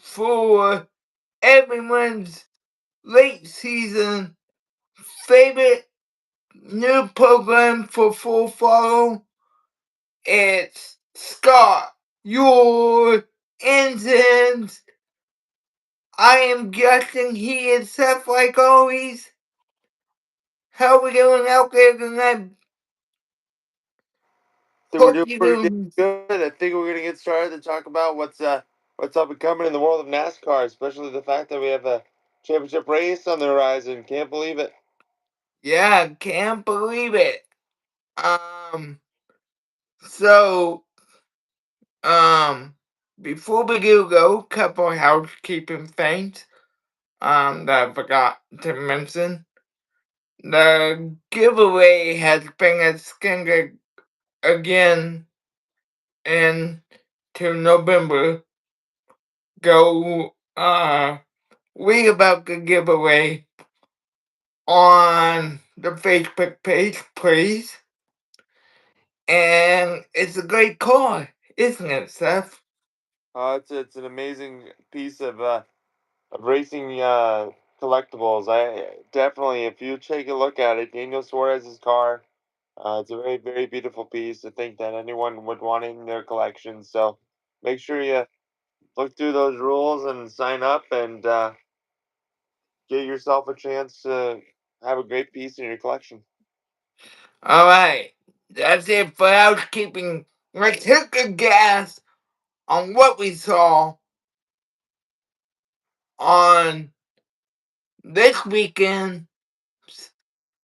for everyone's late season favorite new program for Full Throttle. It's Scott, your engines. I am Justin. He is Seth, like always. How we doing out there tonight? So we're Hope doing you pretty doing. good. I think we're gonna get started and talk about what's up and coming in the world of NASCAR, especially the fact that we have a championship race on the horizon. Can't believe it. Yeah, can't believe it. Um, so, um, before we do go, couple housekeeping things, that I forgot to mention. The giveaway has been extended again into November. Go, read about the giveaway on the Facebook page, please. And it's a great car, isn't it, Seth? It's an amazing piece of racing collectibles. I definitely, if you take a look at it, Daniel Suarez's car. It's a very beautiful piece. I think that anyone would want it in their collection. So make sure you look through those rules and sign up and get yourself a chance to have a great piece in your collection. Alright, that's it for housekeeping. Let's hit the gas on what we saw on this weekend.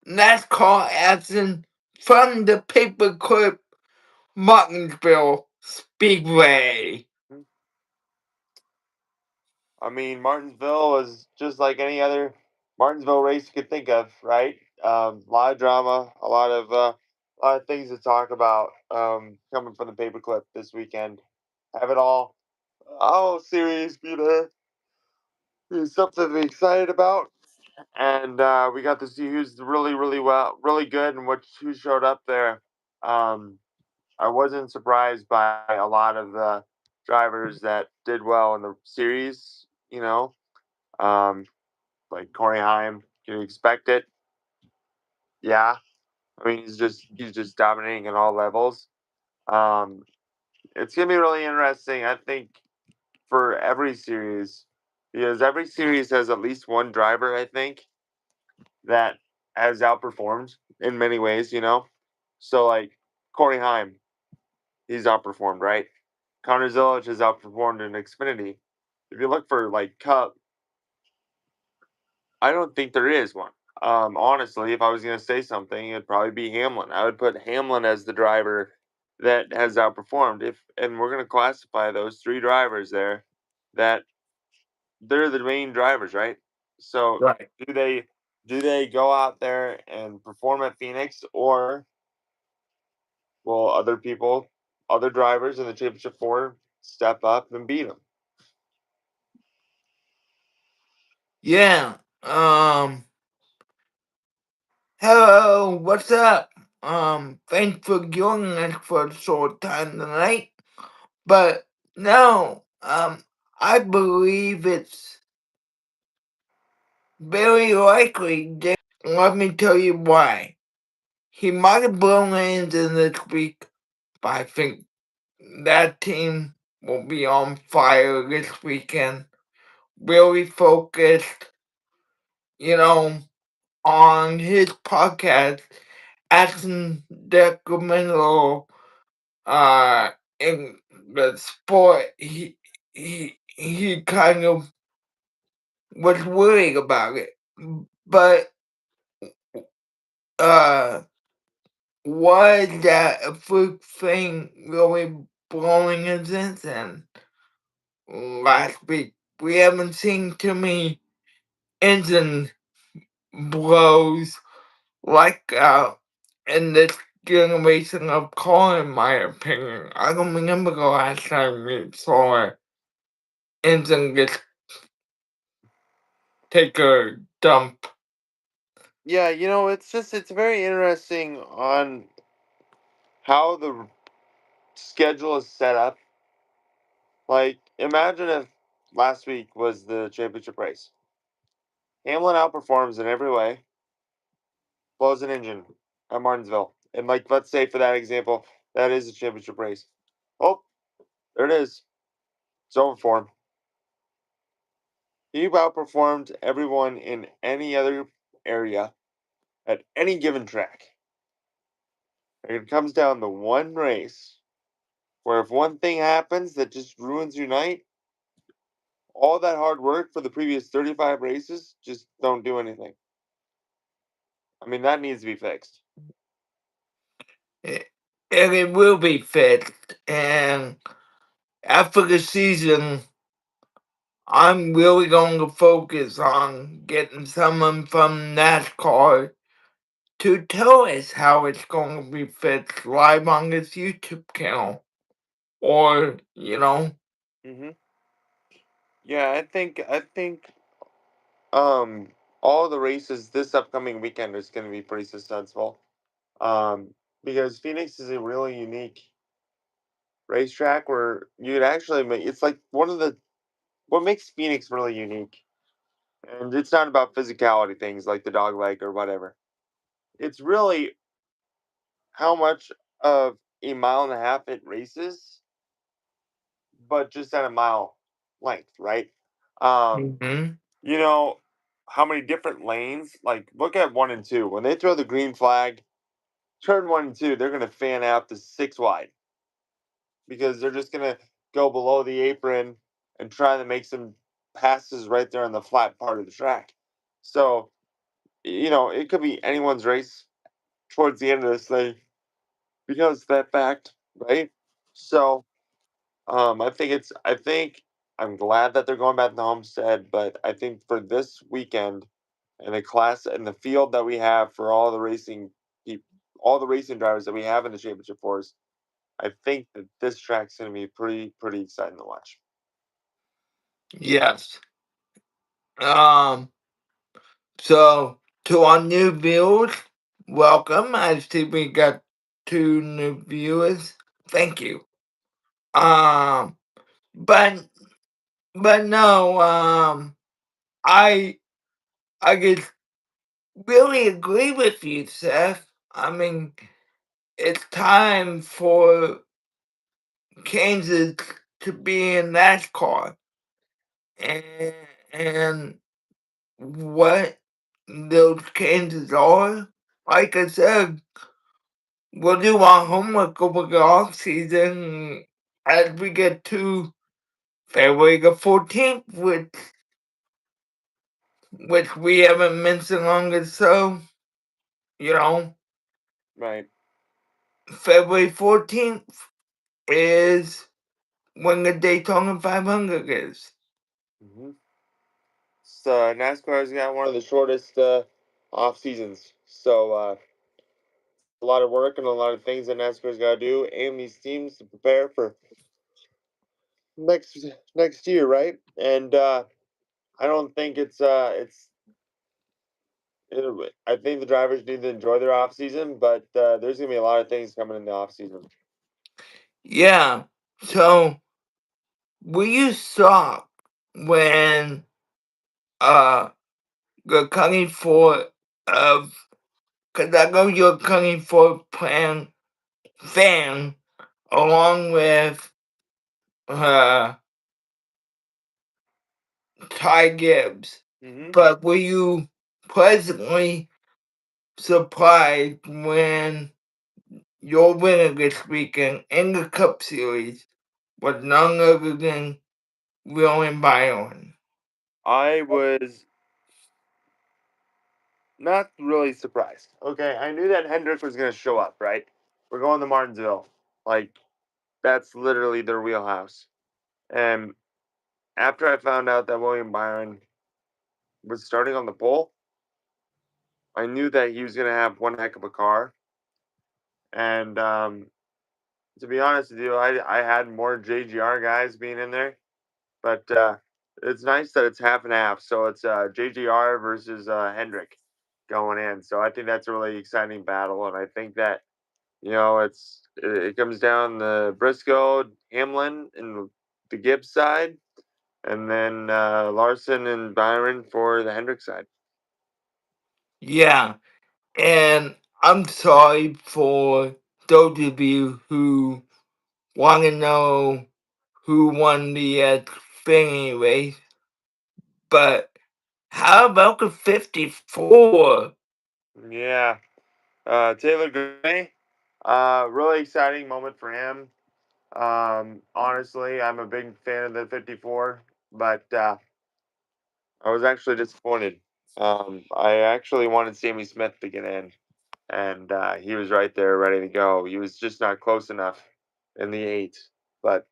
NASCAR action from the paperclip Martinsville Speedway. I mean, Martinsville was just like any other Martinsville race you could think of, right? A lot of drama, a lot of things to talk about coming from the paperclip this weekend. Have it all. Oh, series be there. It's something to be excited about. And we got to see who's really good, and who showed up there. Um, I wasn't surprised by a lot of the drivers that did well in the series. Um, like Corey Heim, can you expect it? Yeah, I mean he's just dominating at all levels. Um, it's gonna be really interesting. I think for every series, because every series has at least one driver. I think that has outperformed in many ways. So like Corey Heim, he's outperformed, right? Connor Zilic has outperformed in Xfinity. If you look for like Cup, I don't think there is one. Honestly, if I was going to say something, it'd probably be Hamlin. I would put Hamlin as the driver that has outperformed. And we're going to classify those three drivers there, that they're the main drivers, right? So Right. do they go out there and perform at Phoenix, or will other drivers in the championship four step up and beat them? Yeah. Hello, what's up? Thanks for joining us for a short time tonight. But no, I believe it's very likely. Let me tell you why. He might have blown lanes in this week, but I think that team will be on fire this weekend. Really focused, you know, on his podcast, Action Detrimental, in the sport. He kind of was worried about it. But, uh, was that a fluke thing really blowing his engine last week? We haven't seen too many engine blows like in this generation of car, in my opinion. I don't remember the last time we saw an engine just take a dump. Yeah, it's very interesting on how the schedule is set up. Like, imagine if last week was the championship race. Hamlin outperforms in every way, blows an engine at Martinsville. And like let's say for that example, that is a championship race. Oh, there it is. It's over for him. He outperformed everyone in any other area at any given track. And it comes down to one race where if one thing happens that just ruins your night, all that hard work for the previous 35 races just don't do anything. I mean, that needs to be fixed. A- and it will be fixed. And after the season, I'm really going to focus on getting someone from NASCAR to tell us how it's going to be fixed live on this YouTube channel. Or, Hmm. Yeah, I think um all the races this upcoming weekend is going to be pretty successful. Um, because Phoenix is a really unique racetrack where you'd actually make it's like one of the what makes Phoenix really unique. And it's not about physicality things like the dog leg or whatever. It's really how much of a mile and a half it races, but just at a mile length, right? Um, hmm you know, how many different lanes? Like, look at 1 and 2. When they throw the green flag, turn 1 and 2, they're going to fan out to 6 wide because they're just going to go below the apron and try to make some passes right there on the flat part of the track. So, it could be anyone's race towards the end of this thing because of that fact, right? So, I think I'm glad that they're going back to Homestead, but I think for this weekend and the class and the field that we have for all the racing drivers that we have in the championship force, I think that this track's going to be pretty exciting to watch. yes. Um, so to our new viewers, welcome. I see we got 2 new viewers. Thank you. Um, but but no, I I just really agree with you, Seth. I mean, it's time for Kansas to be in NASCAR, and and what those Kansas are, like I said, we'll do our homework over the off season as we get to February the 14th, which we haven't mentioned on the show. You know, Right. February 14th is when the Daytona 500 is. Hmm. So NASCAR's got one of the shortest off seasons, so a lot of work and a lot of things that NASCAR's got to do, and these teams to prepare for next next year, right? And I don't think I think the drivers need to enjoy their off season, but there's gonna be a lot of things coming in the off season. Yeah. So, will you stop when you're coming for of because I know you're coming for plan fan along with uh Ty Gibbs, Hmm. but were you pleasantly surprised when your winner this weekend in the Cup Series was none other than William Byron? I was not really surprised. Okay, I knew that Hendrick was gonna show up. Right, we're going to Martinsville. Like that's literally their wheelhouse. And after I found out that William Byron was starting on the pole, I knew that he was gonna have one heck of a car. And to be honest with you, I had more JGR guys being in there. But it's nice that it's half and half. So it's JGR versus Hendrick going in. So I think that's a really exciting battle, and I think that it comes down the Briscoe, Hamlin, and the Gibbs side, and then Larson and Byron for the Hendrick side. Yeah, and I'm sorry for those of you who want to know who won the Xfinity race, but how about the 54? Yeah, Taylor Gray, really exciting moment for him. Honestly, I'm a big fan of the 54, but I was actually disappointed. I actually wanted Sammy Smith to get in, and he was right there, ready to go. He was just not close enough in the eight. But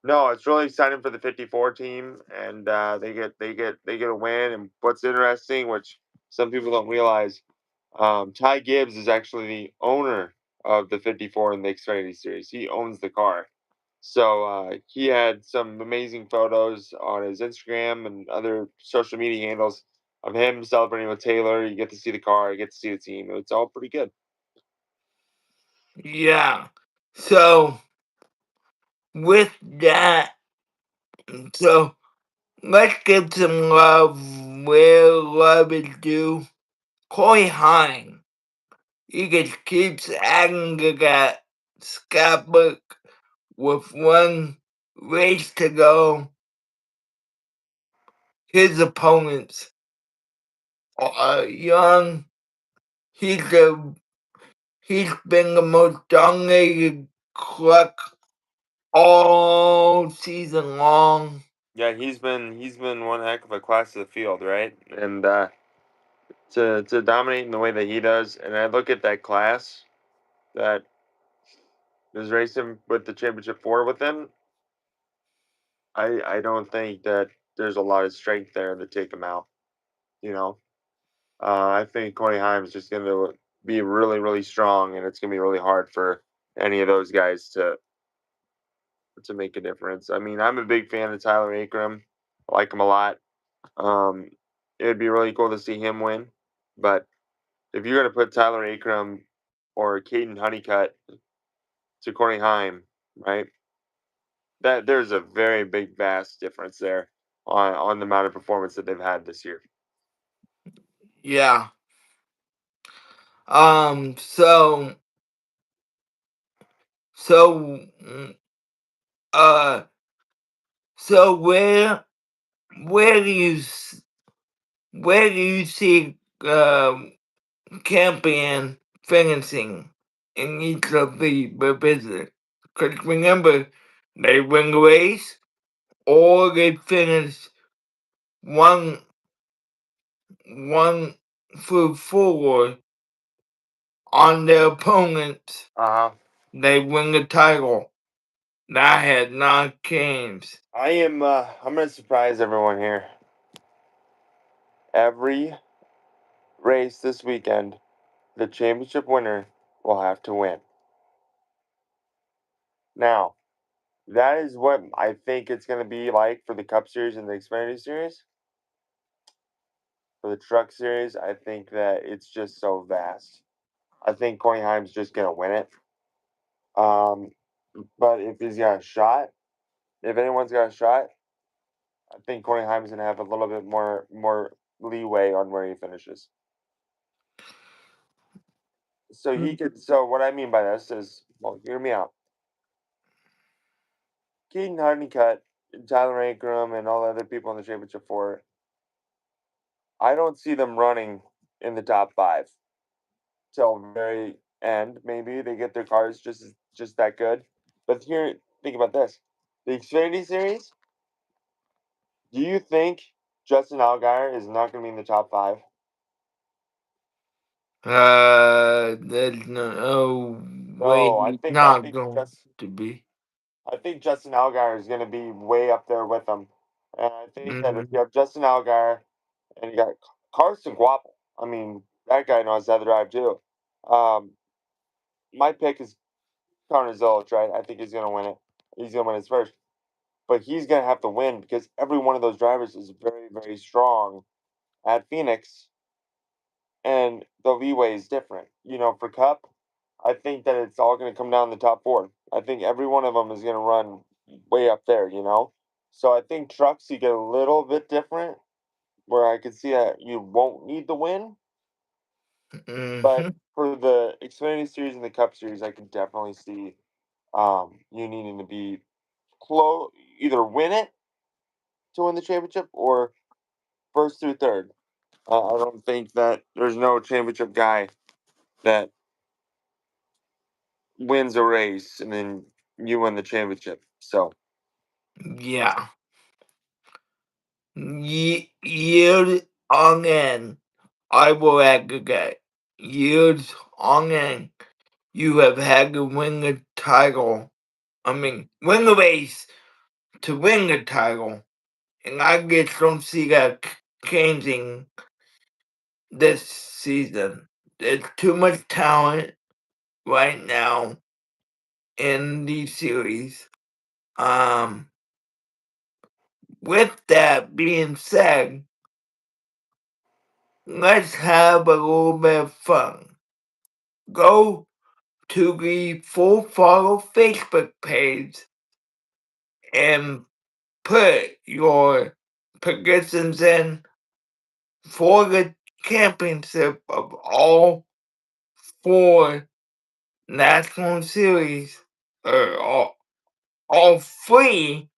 no, it's really exciting for the 54 team, and they get a win. And what's interesting, which some people don't realize, Ty Gibbs is actually the owner of the 54 in the Xfinity Series. He owns the car. So he had some amazing photos on his Instagram and other social media handles of him celebrating with Taylor. You get to see the car, you get to see the team. It's all pretty good. Yeah, so with that, so let's give some love where love is due. Corey Hine, he just keeps adding to that scrapbook with one race to go. His opponents are young. He's a he's been the most dominated truck all season long. Yeah, he's been one heck of a class of the field, right? And to dominate in the way that he does, and I look at that class that is racing with the championship four with him. I don't think that there's a lot of strength there to take him out. You know, I think Corey Haim is just going to be really, really strong, and it's going to be really hard for any of those guys to make a difference. I mean, I'm a big fan of Tyler Akram. I like him a lot. Um, it would be really cool to see him win, but if you're going to put Tyler Akram or Caden Honeycutt to Corey Haim, right? That there's a very big, vast difference there on the amount of performance that they've had this year. Yeah. So so mm, uh so where do you where do you see champion finishing in each of the divisions? Because remember, they win the race or they finish one one through four on their opponents. Uh huh. They win the title. That had not changed. I am. I'm gonna surprise everyone here. Every race this weekend, the championship winner will have to win. Now, that is what I think it's gonna be like for the Cup Series and the Xfinity Series. For the Truck Series, I think that it's just so vast. I think Corey Haim's just gonna win it. Um, but if he's got a shot, if anyone's got a shot, I think Corey Haim's gonna have a little bit more leeway on where he finishes. So he could. So what I mean by this is, well, hear me out. Keaton Honeycutt, Tyler Ankrum, and all the other people in the championship four, I don't see them running in the top five till very end. Maybe they get their cars just that good. But here, think about this: the Xfinity Series. Do you think Justin Allgaier is not going to be in the top five? There's no way No, he's I not think going to be. Justin Allgaier is going to be way up there with them. And I think that if Mm, you have Justin Allgaier and you got Carson Guapel, I mean, that guy knows how to drive too. Um, my pick is Connor Zolich, right? I think he's going to win it. He's going to win his first. But he's going to have to win because every one of those drivers is very, very strong at Phoenix. And the leeway is different. You know, for Cup, I think that it's all going to come down the top four. I think every one of them is going to run way up there, you know? So I think trucks you get a little bit different, where I could see that you won't need the win, but Hmm. for the Xfinity Series and the Cup Series, I can definitely see you needing to be close, either win it to win the championship or first through third. I don't think that there's no championship guy that wins a race and then you win the championship. So Yeah. Years on end, I will aggregate. Years on end, you have had to win the title. I mean, win the race to win the title. And I just don't see that changing this season. There's too much talent right now in these series. Um, with that being said, let's have a little bit of fun. Go to the Full Throttle Facebook page and put your predictions in for the championship of all four national series, or all three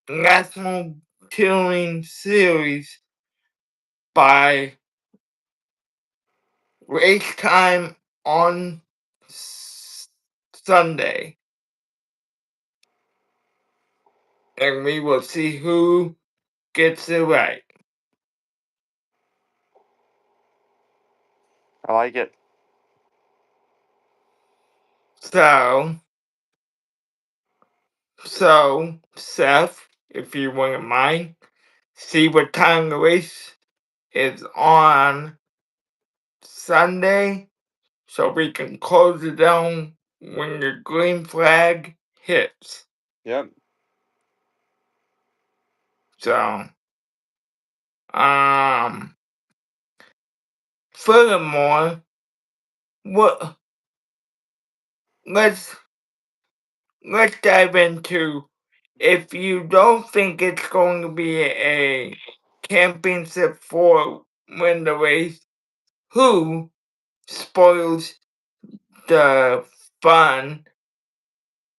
national touring series by race time on Sunday. And we will see who gets it right. I like it. So, Seth, if you wouldn't mind, see what time the race is on Sunday so we can close it down when the green flag hits. Yep. So, um, furthermore, what let's let's dive into, if you don't think it's going to be a championship for win the race, who spoils the fun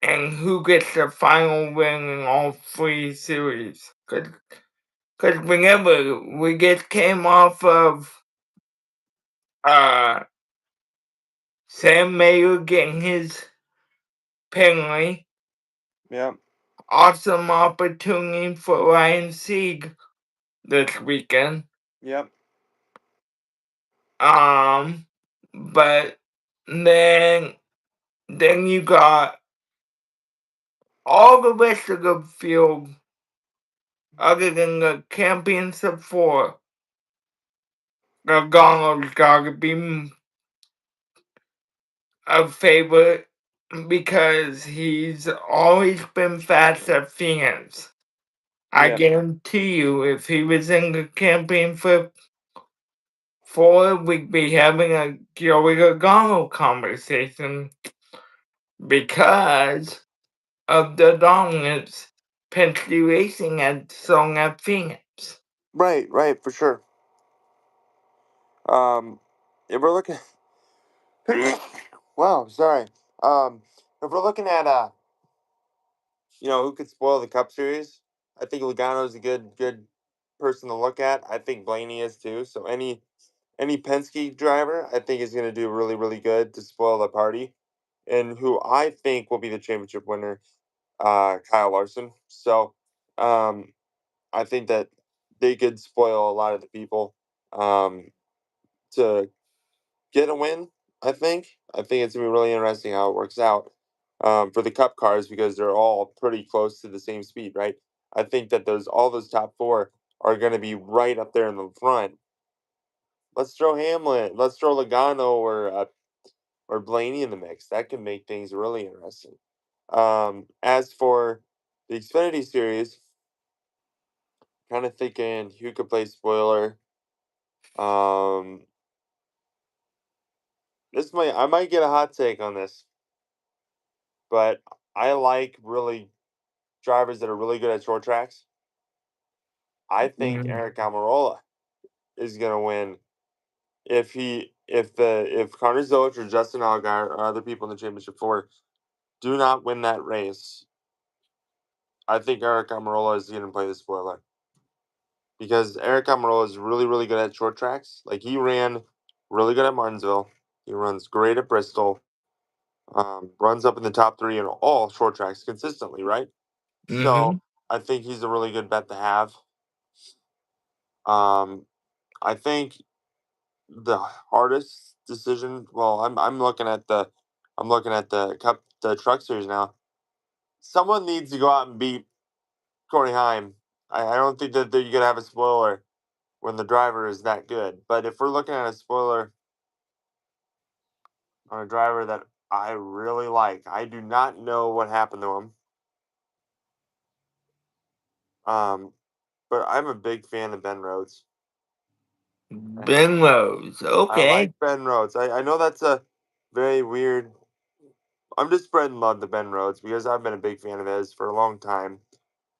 and who gets the final win in all three series? Cause remember, we just came off of uh Sam Mayer getting his penalty. Yep. Awesome opportunity for Ryan Sieg this weekend. Yep. Um, but then you got all the rest of the field, other than the championship four. Gargano's got to be a favorite because he's always been fast at Phoenix. I Yep. guarantee you, if he was in the championship four, we'd be having a Joey Gargano conversation because of the dominance Penske Racing had shown at Phoenix. Right. Right. For sure. If we're looking, wow, sorry. If we're looking at who could spoil the Cup Series, I think Logano's a good person to look at. I think Blaney is too. So any Penske driver, I think is going to do really really good to spoil the party, and who I think will be the championship winner, Kyle Larson. So, um, I think that they could spoil a lot of the people, to get a win. I think it's gonna be really interesting how it works out, for the Cup cars because they're all pretty close to the same speed, right? I think that all those top four are gonna be right up there in the front. Let's throw Hamlin, let's throw Logano or Blaney in the mix. That could make things really interesting. As for the Xfinity series, kind of thinking who could play spoiler. Um, I might get a hot take on this, but I like really. drivers that are really good at short tracks, I think Mm, Eric Almirola is going to win if Connor Zilic or Justin Allgaier or other people in the championship four do not win that race. I think Eric Almirola is going to play the spoiler because Eric Almirola is really really good at short tracks. Like he ran really good at Martinsville. He runs great at Bristol. Runs up in the top three in all short tracks consistently, right? So mm-hmm. I think he's a really good bet to have. Um, I think the hardest decision. Well, I'm looking at the cup the truck series now. Someone needs to go out and beat Corey Heim. I don't think that you're gonna have a spoiler when the driver is that good. But if we're looking at a spoiler on a driver that I really like, I do not know what happened to him. Um, but I'm a big fan of Ben Rhodes. I, Ben Rose. I like Okay. Ben Rhodes. I know that's a very weird. I'm just spreading love to Ben Rhodes because I've been a big fan of his for a long time.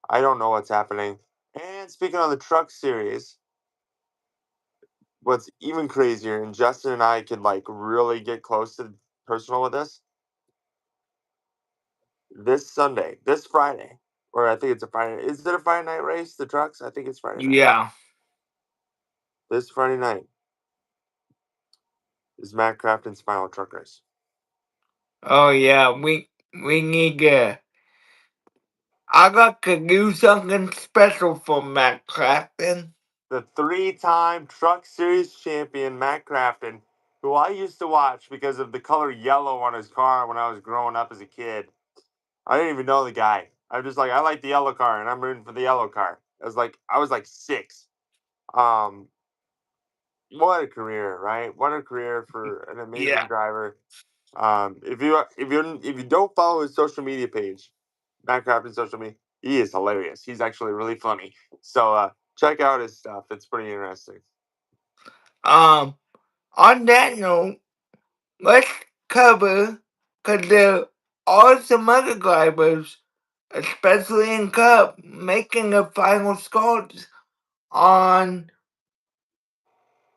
I don't know what's happening. And speaking on the truck series, what's even crazier, and Justin and I could like really get close to personal with this Sunday, this Friday, or I think it's a Friday. Is it a Friday night race? The trucks? I think it's Friday night. Yeah. This Friday night is Matt Crafton's final truck race. Oh yeah. We need to. I got to do something special for Matt Clapton. The three-time Truck Series champion Matt Crafton, who I used to watch because of the color yellow on his car when I was growing up as a kid. I didn't even know the guy. I'm just like, I like the yellow car, and I'm rooting for the yellow car. I was like 6. Um, what a career, right? What a career for an Yeah. amazing driver. If you don't follow his social media page, Matt Crafton's social media, he is hilarious. He's actually really funny. So check out his stuff. It's pretty interesting. Um. On that note, let's cover because there are some other drivers, especially in Cup, making the final scores on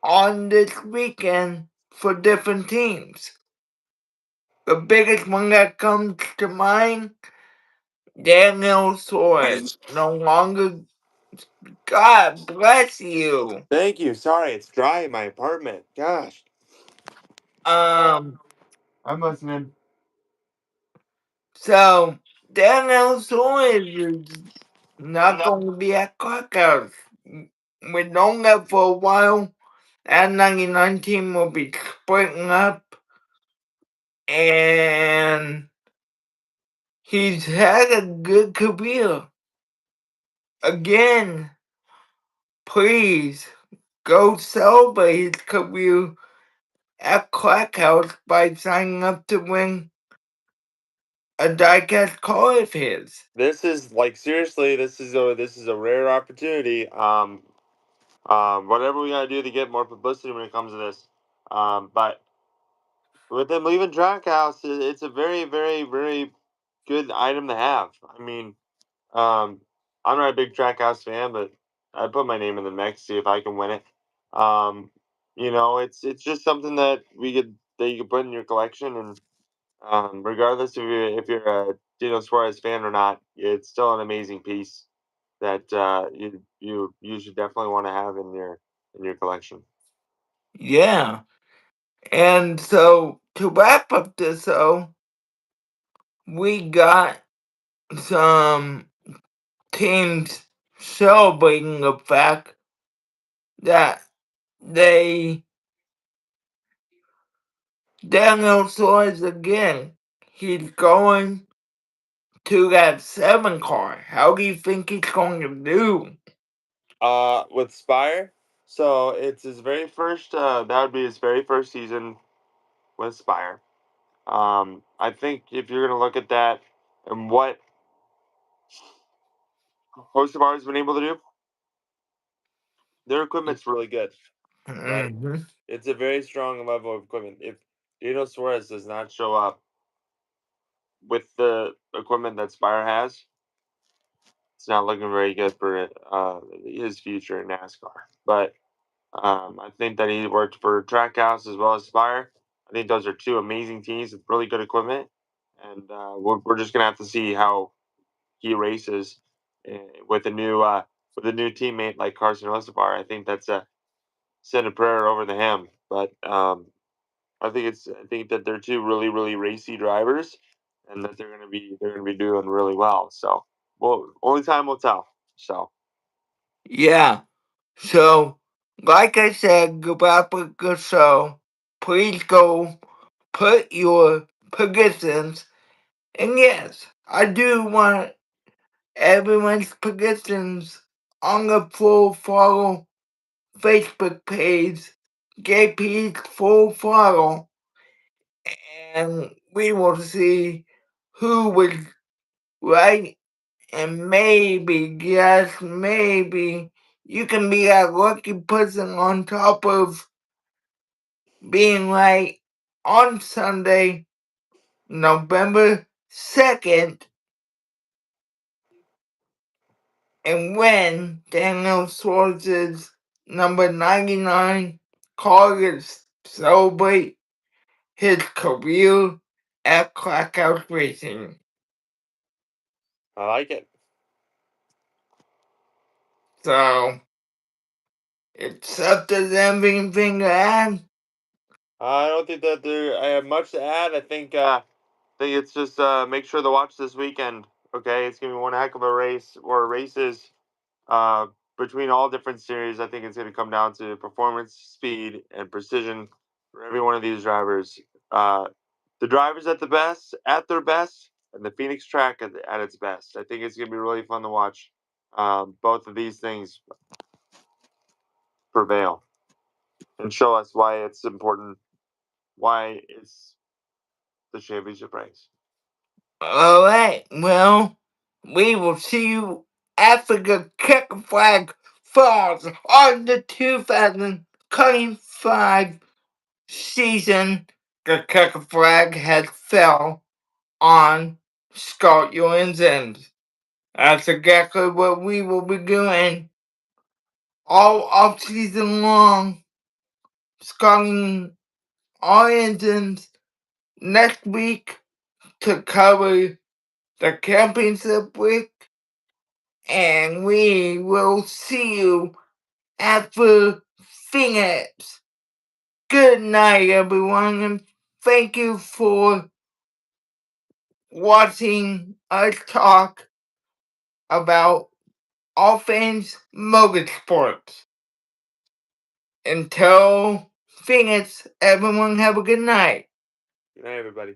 on this weekend for different teams. The biggest one that comes to mind, Daniel Suarez, no longer. God bless you. Thank you. Sorry, it's dry in my apartment. Gosh. Um. I'm listening. So Daniel Suarez is not going to be at Crackhouse. We known that for a while. That 99 team will be splitting up, and he's had a good career. Again, please go celebrate his career at Crackhouse by signing up to win a diecast car of his. This is like seriously, this is a rare opportunity. Whatever we gotta do to get more publicity when it comes to this. But with them leaving Trackhouse, it's a very, very, very good item to have. I mean, um, I'm not a big Trackhouse fan, but I put my name in the mix, see if I can win it. Um, it's just something that you could put in your collection, and regardless if you're a Dino Suarez fan or not, it's still an amazing piece that you should definitely want to have in your collection. Yeah. And so to wrap up this though, we got some teams celebrating the fact that they Daniel Suarez again. He's going to that 7 car. How do you think he's going to do? With Spire, so it's his very first. That would be his very first season with Spire. I think if you're gonna look at that and what Hocevar has been able to do, their equipment's really good, right? Hmm. It's a very strong level of equipment. If Dino Suarez does not show up with the equipment that Spire has, it's not looking very good for his future in NASCAR. But I think that he worked for Trackhouse as well as Spire. I think those are two amazing teams with really good equipment, and we're just gonna have to see how he races uh, with a new teammate like Carson Hocevar. I think that's a send a prayer over to him. But I think that they're two really racy drivers, and that they're gonna be doing really well. So, well, only time will tell. So, Yeah. So, like I said, goodbye for the show. Please go put your predictions. And yes, I do want everyone's predictions on the Full Throttle Facebook page. JP's Full Throttle. And we will see who was right. And maybe, just maybe, you can be that lucky person on top of being right on Sunday, November 2nd, and when Daniel Schwartz's number 99 car is celebrate his career at Crackhouse Racing. I like it. So, it's up to them anything to add. I don't think that I have much to add. I think it's just make sure to watch this weekend. Okay, it's gonna be one heck of a race or races uh, between all different series. I think it's gonna come down to performance, speed, and precision for every one of these drivers. Uh, the drivers at their best, and the Phoenix track at its best. I think it's gonna be really fun to watch. Both of these things prevail and show us why it's important, why it's the championship race. Alright, well, we will see you after the check flag falls on the 2025 season. The check flag has fell on Scott Johansson's. That's exactly what we will be doing all off season long. Scotting our engines next week to cover the championship week, and we will see you after Phoenix. Good night, everyone, and thank you for watching us talk about all things motorsports. Until Phoenix, everyone have a good night. Good night, everybody.